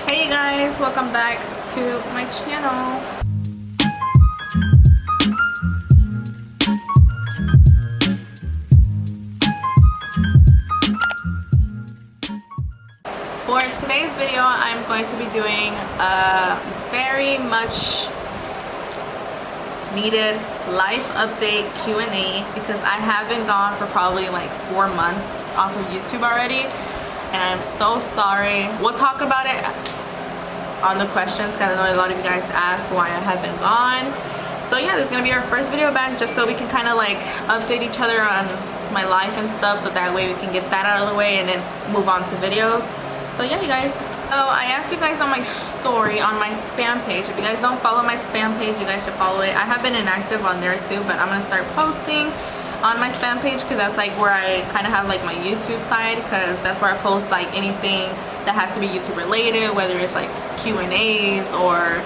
Hey you guys, welcome back to my channel. For today's video, I'm going to be doing a very much needed life update Q&A because I have been gone for probably like 4 months off of YouTube already, and I'm so sorry. We'll talk about it on the questions because I know a lot of you guys asked why I have been gone. So yeah, this is gonna be our first video back just so we can kind of like update each other on my life and stuff, so that way we can get that out of the way and then move on to videos. So yeah, you guys. So I asked you guys on my story on my spam page. If you guys don't follow my spam page, you guys should follow it. I have been inactive on there too, but I'm gonna start posting on my spam page because that's like where I kind of have like my YouTube side, because that's where I post like anything that has to be YouTube related, whether it's like Q&As or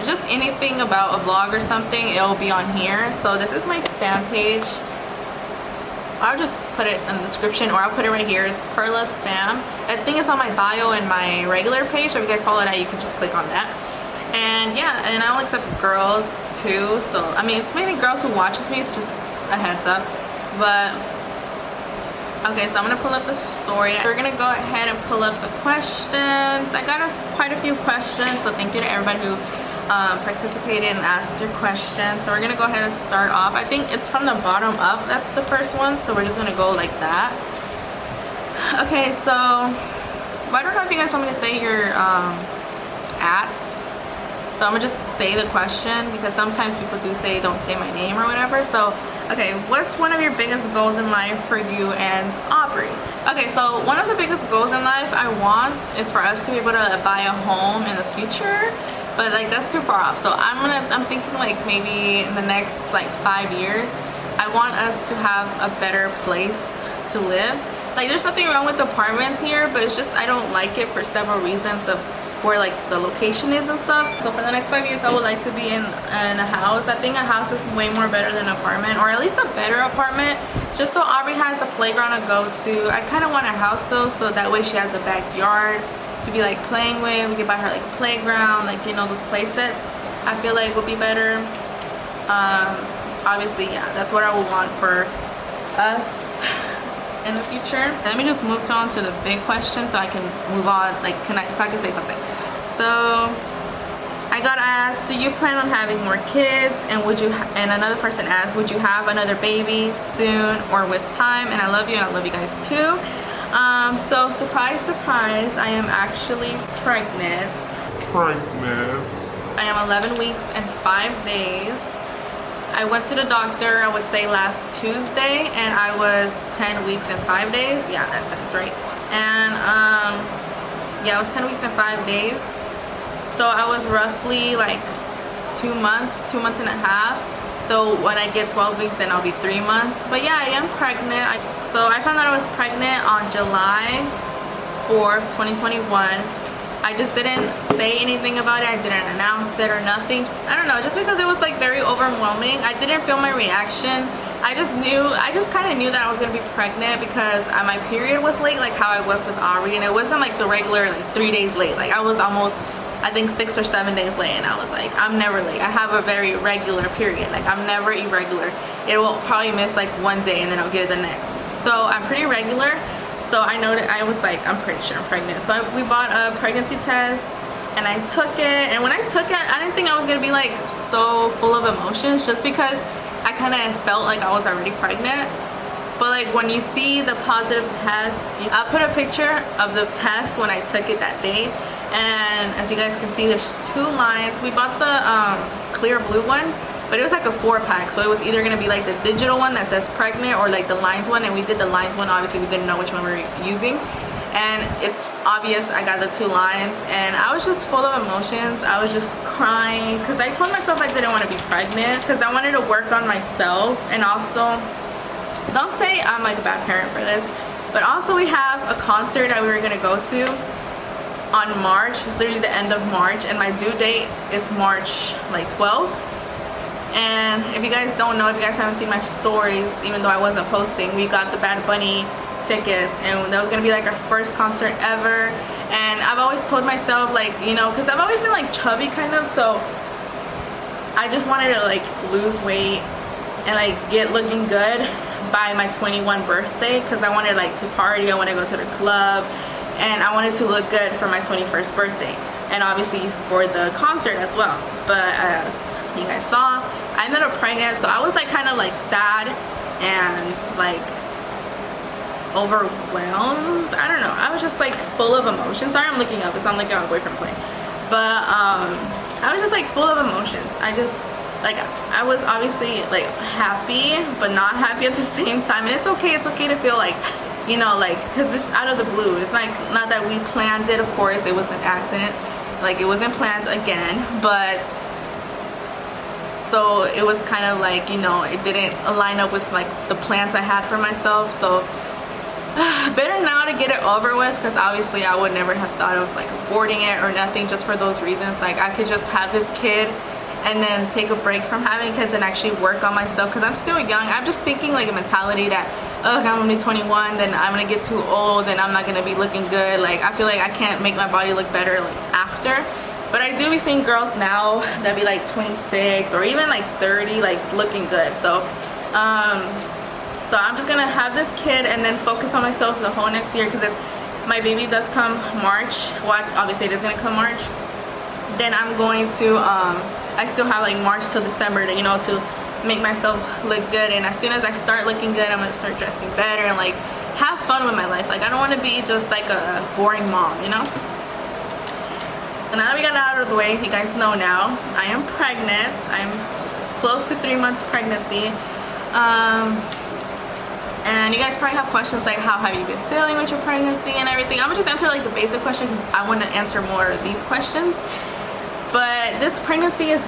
just anything about a vlog or something, it'll be on here. So this is my spam page. I'll just put it in the description, or I'll put it right here. It's perlaasspamx. I think it's on my bio and my regular page, so if you guys follow that, you can just click on that. And yeah, and I will accept girls too, so I mean it's mainly girls who watches me, it's just a heads up. But okay, so I'm gonna pull up the story. We're gonna go ahead and pull up the questions. I got quite a few questions, so thank you to everybody who participated and asked your questions. So we're gonna go ahead and start off. I think it's from the bottom up, that's the first one, so we're just gonna go like that. Okay, so I don't know if you guys want me to say your @. So I'm gonna just say the question because sometimes people do say don't say my name or whatever. So okay, what's one of your biggest goals in life for you and Aubrey? Okay, so one of the biggest goals in life I want is for us to be able to buy a home in the future, but like that's too far off. So I'm thinking like maybe in the next like 5 years, I want us to have a better place to live. Like there's nothing wrong with apartments here, but it's just I don't like it for several reasons of where like the location is and stuff. So for the next 5 years I would like to be in a house. I think a house is way more better than an apartment, or at least a better apartment, just so Aubrey has a playground to go to. I kind of want a house though, so that way she has a backyard to be like playing with. We can buy her like a playground, like, you know, those play sets I feel like would be better. Obviously, yeah, that's what I would want for us in the future. Let me just move on to the big question so I can move on, like so I can say something. So I got asked, do you plan on having more kids, and would you, and another person asked, would you have another baby soon or with time? And I love you, and I love you guys too. So surprise, surprise, I am actually pregnant. I am 11 weeks and 5 days. I went to the doctor, I would say last Tuesday, and I was 10 weeks and 5 days. Yeah, that sounds right. And yeah, I was 10 weeks and 5 days. So I was roughly like 2 months and a half. So when I get 12 weeks, then I'll be 3 months. But yeah, I am pregnant. So I found out I was pregnant on July 4th, 2021. I just didn't say anything about it. I didn't announce it or nothing. I don't know, just because it was like very overwhelming. I didn't feel my reaction. I just kind of knew that I was gonna be pregnant because my period was late, like how I was with Aubrey, and it wasn't like the regular like 3 days late. Like I was almost, I think 6 or 7 days late, and I was like, I'm never late. I have a very regular period. Like I'm never irregular. It will probably miss like 1 day and then I'll get it the next. So I'm pretty regular. So I know that I was like, I'm pretty sure I'm pregnant. So we bought a pregnancy test and I took it. And when I took it, I didn't think I was gonna be like so full of emotions, just because I kind of felt like I was already pregnant. But like when you see the positive test, I'll put a picture of the test when I took it that day. And as you guys can see, there's 2 lines. We bought the clear blue one, but it was like a 4-pack, so it was either gonna be like the digital one that says pregnant or like the lines one, and we did the lines one. Obviously we didn't know which one we were using, and it's obvious I got the 2 lines, and I was just full of emotions. I was just crying because I told myself I didn't want to be pregnant because I wanted to work on myself. And also, don't say I'm like a bad parent for this, but also we have a concert that we were gonna go to on March. It's literally the end of March, and my due date is March like 12th. And if you guys don't know, if you guys haven't seen my stories, even though I wasn't posting, we got the Bad Bunny tickets, and that was gonna be like our first concert ever. And I've always told myself, like, you know, because I've always been like chubby kind of, so I just wanted to like lose weight and like get looking good by my 21 birthday, because I wanted like to party, I want to go to the club, and I wanted to look good for my 21st birthday, and obviously for the concert as well. But as you guys saw, I ended up pregnant, so I was like kind of like sad and like overwhelmed. I don't know, I was just like full of emotions. Sorry, I'm looking up, it's not like I'm a boyfriend playing, but I was just like full of emotions. I was obviously like happy but not happy at the same time, and it's okay to feel like, you know, like, because it's out of the blue. It's like not that we planned it, of course, it was an accident, like it wasn't planned again, but so it was kind of like, you know, it didn't align up with like the plans I had for myself. So better now to get it over with, because obviously I would never have thought of like aborting it or nothing, just for those reasons. Like I could just have this kid and then take a break from having kids and actually work on myself, because I'm still young. I'm just thinking like a mentality that, oh, I'm gonna be 21, then I'm gonna get too old and I'm not gonna be looking good. Like I feel like I can't make my body look better like after. But I do be seeing girls now that be like 26 or even like 30 like looking good. So so I'm just gonna have this kid and then focus on myself the whole next year, because if my baby does come March, well obviously it is gonna come March, then I'm going to I still have like March till December to, you know, to make myself look good. And as soon as I start looking good, I'm gonna start dressing better and like have fun with my life. Like I don't want to be just like a boring mom, you know. And now that we got it out of the way, you guys know now I am pregnant. I'm close to 3 months pregnancy. And you guys probably have questions like, how have you been feeling with your pregnancy and everything. I'm gonna just answer like the basic questions. I want to answer more of these questions. But this pregnancy is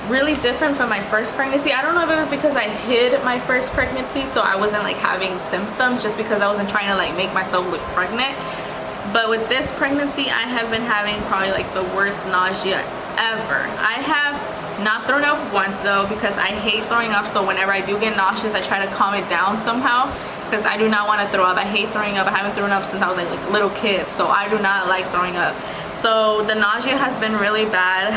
really different from my first pregnancy. I don't know if it was because I hid my first pregnancy, so I wasn't like having symptoms, just because I wasn't trying to like make myself look pregnant. But with this pregnancy, I have been having probably like the worst nausea ever. I have not thrown up once though, because I hate throwing up. So whenever I do get nauseous, I try to calm it down somehow, because I do not want to throw up. I hate throwing up. I haven't thrown up since I was like a little kid, so I do not like throwing up. So the nausea has been really bad.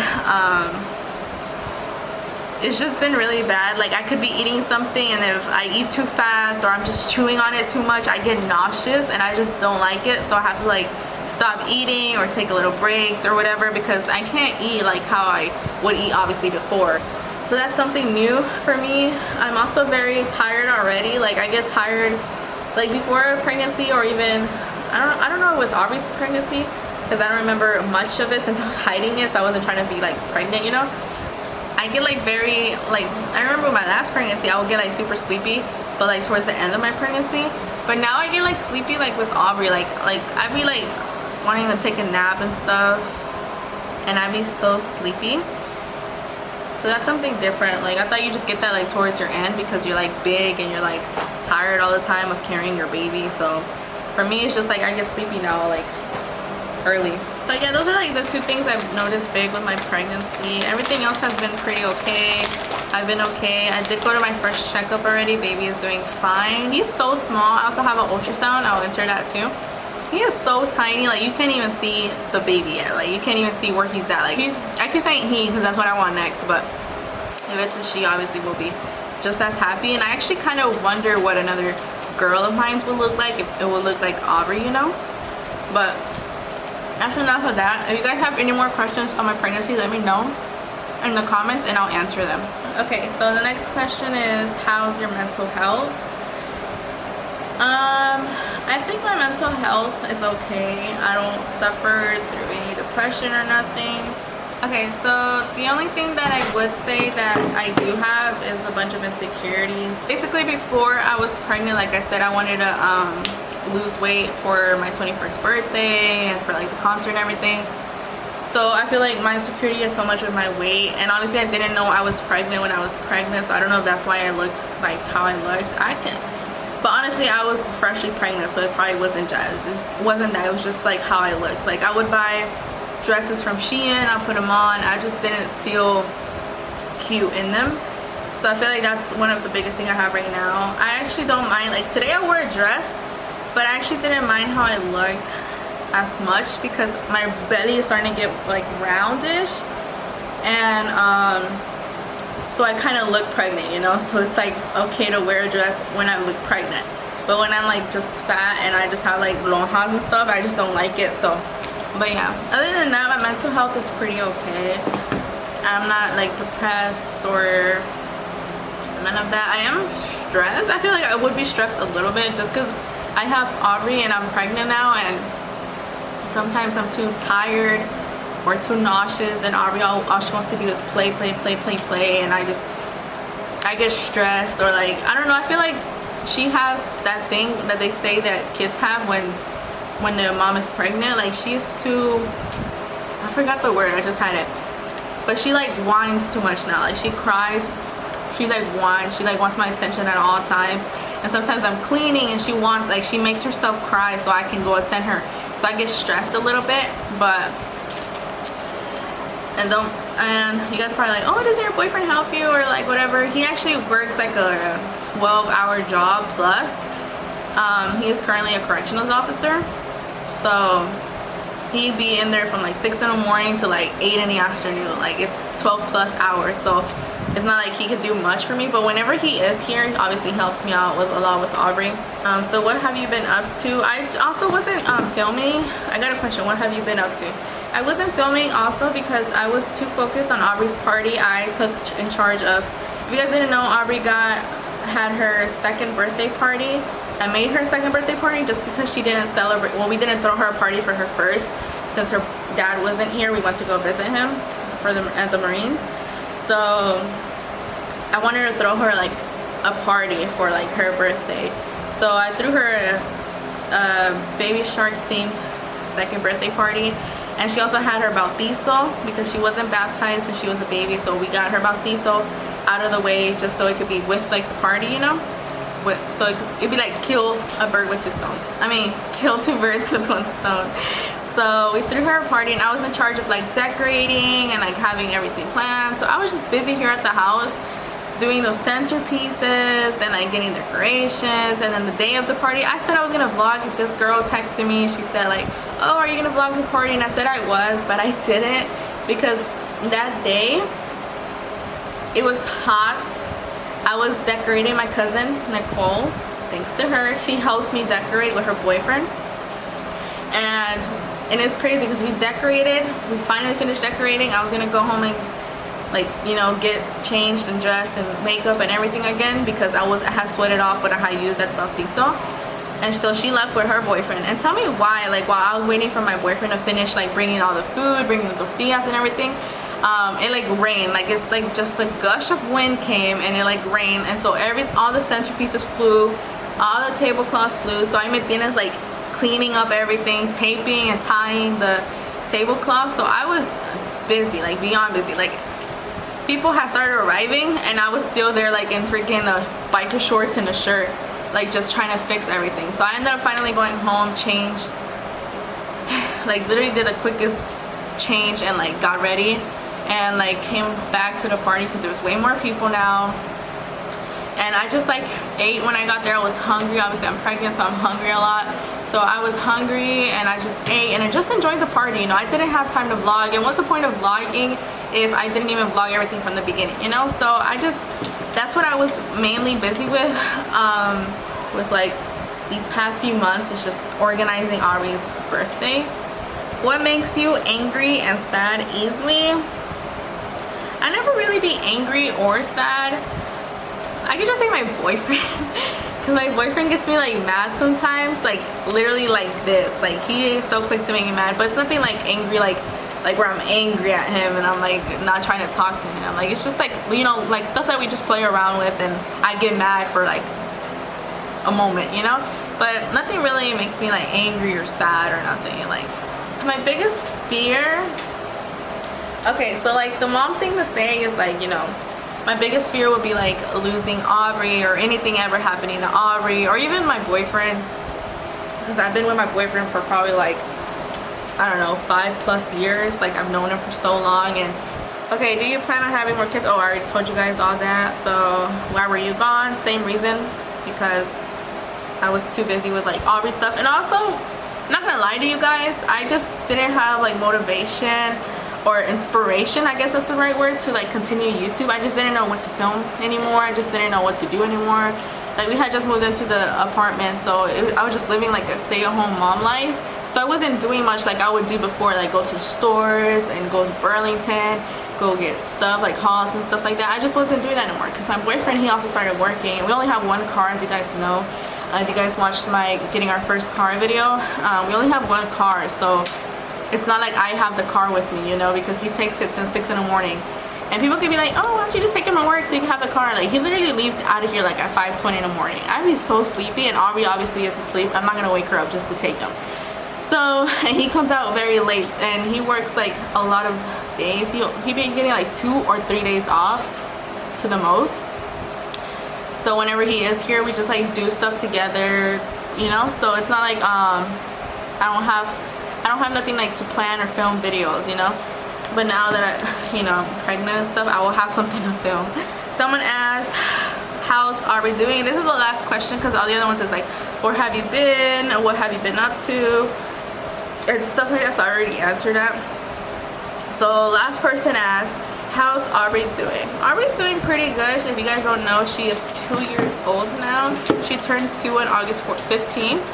It's just been really bad. Like I could be eating something, and if I eat too fast or I'm just chewing on it too much, I get nauseous and I just don't like it. So I have to like stop eating or take a little breaks or whatever, because I can't eat like how I would eat obviously before. So that's something new for me. I'm also very tired already. Like I get tired like before pregnancy, or even I don't know with Aubrey's pregnancy, because I don't remember much of it since I was hiding it, so I wasn't trying to be like pregnant, you know. I get like very, like, I remember my last pregnancy, I would get like super sleepy, but like towards the end of my pregnancy. But now I get like sleepy like with Aubrey, like I'd be like wanting to take a nap and stuff, and I'd be so sleepy. So that's something different. Like I thought you just get that like towards your end, because you're like big and you're like tired all the time of carrying your baby. So for me, it's just like I get sleepy now like early. So yeah, those are like the two things I've noticed big with my pregnancy. Everything else has been pretty okay. I've been okay. I did go to my first checkup already. Baby is doing fine. He's so small. I also have an ultrasound. I'll enter that too. He is so tiny, like you can't even see the baby yet. Like you can't even see where he's at. Like I keep saying he because that's what I want next, but if it's a she, obviously we'll be just as happy. And I actually kind of wonder what another girl of mine would look like, if it would look like Aubrey, you know. But that's enough of that. If you guys have any more questions on my pregnancy, let me know in the comments and I'll answer them. Okay, so the next question is, how's your mental health? I think my mental health is okay. I don't suffer through any depression or nothing. Okay, so the only thing that I would say that I do have is a bunch of insecurities. Basically, before I was pregnant, like I said, I wanted to lose weight for my 21st birthday and for like the concert and everything. So I feel like my insecurity is so much with my weight, and obviously I didn't know I was pregnant when I was pregnant, so I don't know if that's why I looked like how I looked. But honestly, I was freshly pregnant, so it probably wasn't that. It was just like how I looked. Like I would buy dresses from Shein, I put them on, I just didn't feel cute in them. So I feel like that's one of the biggest things I have right now. I actually don't mind, like today I wore a dress but I actually didn't mind how I looked as much because my belly is starting to get like roundish, and so I kind of look pregnant, you know, so it's like okay to wear a dress when I look pregnant. But when I'm like just fat and I just have like lonjas and stuff, I just don't like it. So, but yeah, other than that, my mental health is pretty okay. I'm not like depressed or none of that. I am stressed. I feel like I would be stressed a little bit just because I have Aubrey and I'm pregnant now, and sometimes I'm too tired or too nauseous, and Aubrey all she wants to do is play, and I get stressed, or like, I don't know, I feel like she has that thing that they say that kids have when their mom is pregnant. Like, she's too, I forgot the word, I just had it, but she like whines too much now. Like, she cries, she like whines, she like wants my attention at all times, and sometimes I'm cleaning and she wants, like, she makes herself cry so I can go attend her. So I get stressed a little bit, but and you guys are probably like, oh, doesn't your boyfriend help you or like whatever? He actually works like a 12-hour job plus. He is currently a corrections officer, so he'd be in there from like 6 in the morning to like 8 in the afternoon. Like, it's 12 plus hours, so it's not like he could do much for me. But whenever he is here, he obviously helps me out with a lot with Aubrey. So what have you been up to? I also wasn't filming. I got a question. What have you been up to? I wasn't filming also because I was too focused on Aubrey's party. I took in charge of, if you guys didn't know, Aubrey had her second birthday party. I made her second birthday party just because she didn't celebrate. Well, we didn't throw her a party for her first since her dad wasn't here. We went to go visit him at the Marines. So I wanted to throw her like a party for like her birthday. So I threw her a baby shark themed second birthday party, and she also had her bautizo because she wasn't baptized since she was a baby. So we got her bautizo out of the way just so it could be with like the party, you know. So it'd be like kill a bird with two stones. I mean, kill two birds with one stone. So we threw her a party, and I was in charge of like decorating and like having everything planned. So I was just busy here at the house doing those centerpieces and like getting decorations. And then the day of the party, I said I was gonna vlog. This girl texted me, she said like, oh, are you gonna vlog the party? And I said I was, but I didn't because that day it was hot. I was decorating my cousin Nicole. Thanks to her, she helped me decorate with her boyfriend, and it's crazy because we finally finished decorating. I was gonna go home and like, you know, get changed and dressed and makeup and everything again because I had sweated off what I had used at the bautizo. And so she left with her boyfriend. And tell me why, like, while I was waiting for my boyfriend to finish like bringing all the food, bringing the tortillas and everything, it like rained. Like, it's like just a gush of wind came and it like rained, and so all the centerpieces flew, all the tablecloths flew. So I made Tina's like cleaning up everything, taping and tying the tablecloth. So I was busy, like beyond busy. Like, people had started arriving and I was still there like in freaking biker shorts and a shirt, like just trying to fix everything. So I ended up finally going home, changed, like literally did the quickest change and like got ready and like came back to the party because there was way more people now. And I just like ate when I got there. I was hungry. Obviously I'm pregnant, so I'm hungry a lot. So I was hungry and I just ate and I just enjoyed the party, you know. I didn't have time to vlog, and what's the point of vlogging if I didn't even vlog everything from the beginning, you know? So that's what I was mainly busy with like these past few months, is just organizing Aubrey's birthday. What makes you angry and sad easily? I never really be angry or sad. I could just say my boyfriend. Because my boyfriend gets me like mad sometimes, like literally like this. Like, he is so quick to make me mad, but it's nothing like angry, like where I'm angry at him and I'm like not trying to talk to him. Like, it's just like, you know, like stuff that we just play around with and I get mad for like a moment, you know? But nothing really makes me like angry or sad or nothing. Like, my biggest fear, okay, so like the mom thing to say is like, you know, my biggest fear would be like losing Aubrey or anything ever happening to Aubrey or even my boyfriend, because I've been with my boyfriend for probably like, I don't know, 5+ years. Like, I've known him for so long. And okay, do you plan on having more kids? Oh, I already told you guys all that. So why were you gone? Same reason, because I was too busy with like Aubrey stuff. And also, I'm not gonna lie to you guys, I just didn't have like motivation or inspiration, I guess that's the right word, to like continue YouTube. I just didn't know what to film anymore. I just didn't know what to do anymore. Like we had just moved into the apartment, so I was just living like a stay-at-home mom life. So I wasn't doing much like I would do before, like go to the stores and go to Burlington, go get stuff like hauls and stuff like that. I just wasn't doing that anymore because my boyfriend, he also started working. We only have one car, as you guys know. If you guys watched my getting our first car video, we only have one car, so it's not like I have the car with me, you know, because he takes it since 6 in the morning. And people could be like, oh, why don't you just take him to work so you can have the car? Like, he literally leaves out of here like at 5:20 in the morning. I'd be so sleepy, and Aubrey obviously is asleep. I'm not gonna wake her up just to take him. So, and he comes out very late, and he works like a lot of days. He be getting like 2 or 3 days off to the most. So whenever he is here, we just like do stuff together, you know. So it's not like I don't have nothing like to plan or film videos, you know. But now that you know, I'm pregnant and stuff, I will have something to film. Someone asked, how's Aubrey doing? This is the last question because all the other ones is like, where have you been? What have you been up to? And stuff like that, so I already answered that. So last person asked, how's Aubrey doing? Aubrey's doing pretty good. If you guys don't know, she is 2 years old now. She turned 2 on August 15th.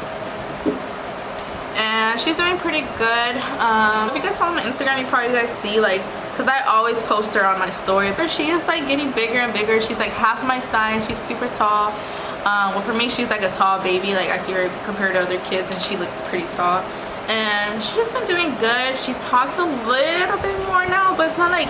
And she's doing pretty good. If you guys follow my Instagram, you probably guys see like, because I always post her on my story, but she is like getting bigger and bigger. She's like half my size. She's super tall. Well, for me, she's like a tall baby. Like I see her compared to other kids, and she looks pretty tall. And she's just been doing good. She talks a little bit more now, but it's not like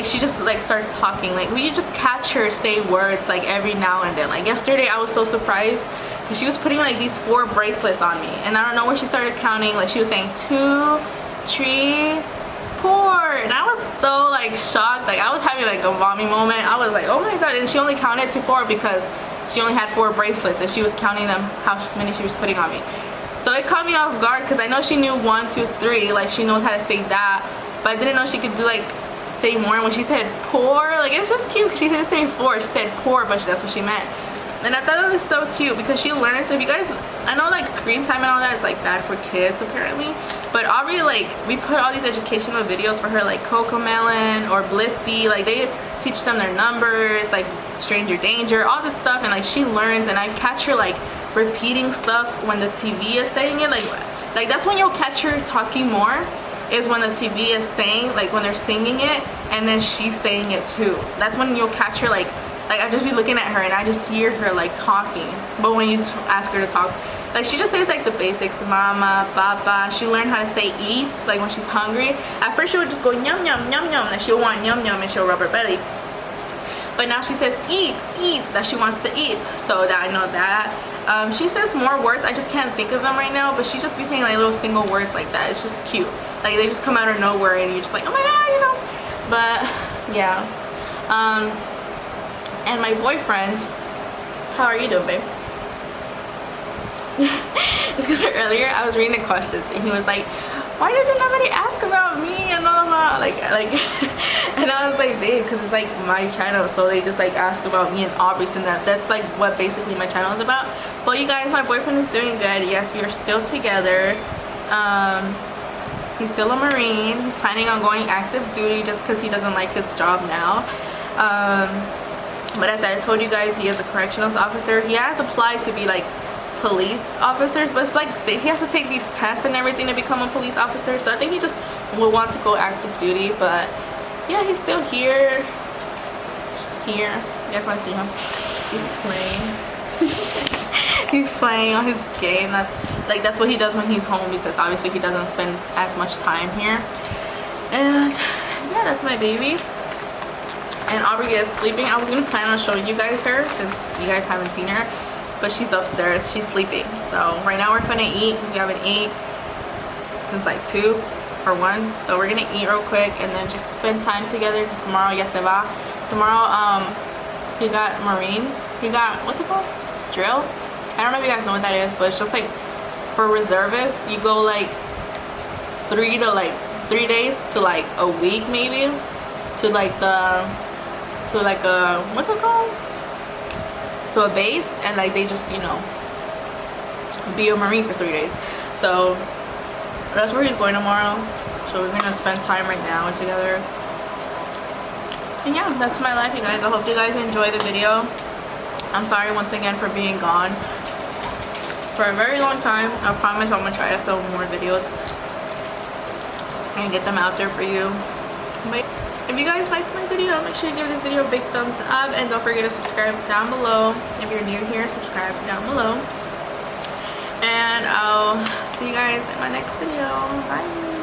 she just like starts talking. Like we just catch her say words like every now and then. Like yesterday, I was so surprised because she was putting like these 4 bracelets on me, and I don't know where she started counting. Like she was saying 2, 3, 4, and I was so like shocked. Like I was having like a mommy moment. I was like, oh my god. And she only counted to 4 because she only had 4 bracelets, and she was counting them how many she was putting on me. So it caught me off guard because I know she knew 1, 2, 3. Like she knows how to say that, but I didn't know she could do like say more. And when she said poor, like it's just cute because she didn't say 4, she said poor, but that's what she meant. And I thought it was so cute because she learned. So if you guys, I know like screen time and all that is like bad for kids apparently, but Aubrey, like we put all these educational videos for her, like Cocomelon or Blippi. Like they teach them their numbers, like stranger danger, all this stuff, and like she learns. And I catch her like repeating stuff when the TV is saying it. Like that's when you'll catch her talking more, is when the TV is saying, like when they're singing it and then she's saying it too. That's when you'll catch her like I just be looking at her and I just hear her like talking. But when you ask her to talk, like she just says like the basics, mama, papa. She learned how to say eat, like when she's hungry. At first she would just go yum yum yum yum, like she'll want yum yum and she'll rub her belly. But now she says eat, eat, that she wants to eat, so that I know that. She says more words, I just can't think of them right now, but she just be saying like little single words like that. It's just cute. Like they just come out of nowhere and you're just like, oh my god, you know. But yeah. And my boyfriend, how are you doing, babe? It's because earlier I was reading the questions and he was like, why doesn't nobody ask about me and blah blah blah, like and I was like, babe, because it's like my channel, so they just like ask about me and Aubrey, and that's like what basically my channel is about. But you guys, my boyfriend is doing good. Yes, we are still together. He's still a Marine. He's planning on going active duty just because he doesn't like his job now. But as I told you guys, he is a corrections officer. He has applied to be like police officers, but it's like he has to take these tests and everything to become a police officer. So I think he just will want to go active duty. But yeah, he's still here. Just here. You guys want to see him? He's playing. He's playing on his game. That's what he does when he's home, because obviously he doesn't spend as much time here. And yeah, that's my baby. And Aubrey is sleeping. I was gonna plan on showing you guys her since you guys haven't seen her, but she's upstairs, she's sleeping. So right now we're gonna eat because we haven't eaten since like 2 or 1. So we're gonna eat real quick and then just spend time together, because tomorrow, ya se va. Tomorrow, he got Marine. He got, what's it called? Drill? I don't know if you guys know what that is, but it's just like for reservists. You go like 3 days to like a week maybe to like what's it called? To a base, and like they just, you know, be a Marine for 3 days. So that's where he's going tomorrow. So we're gonna spend time right now together. And yeah, that's my life, you guys. I hope you guys enjoy the video. I'm sorry once again for being gone for a very long time. I promise I'm gonna try to film more videos and get them out there for you. But if you guys liked my video, make sure you give this video a big thumbs up, and don't forget to subscribe down below. If you're new here, subscribe down below. And I'll see you guys in my next video. Bye.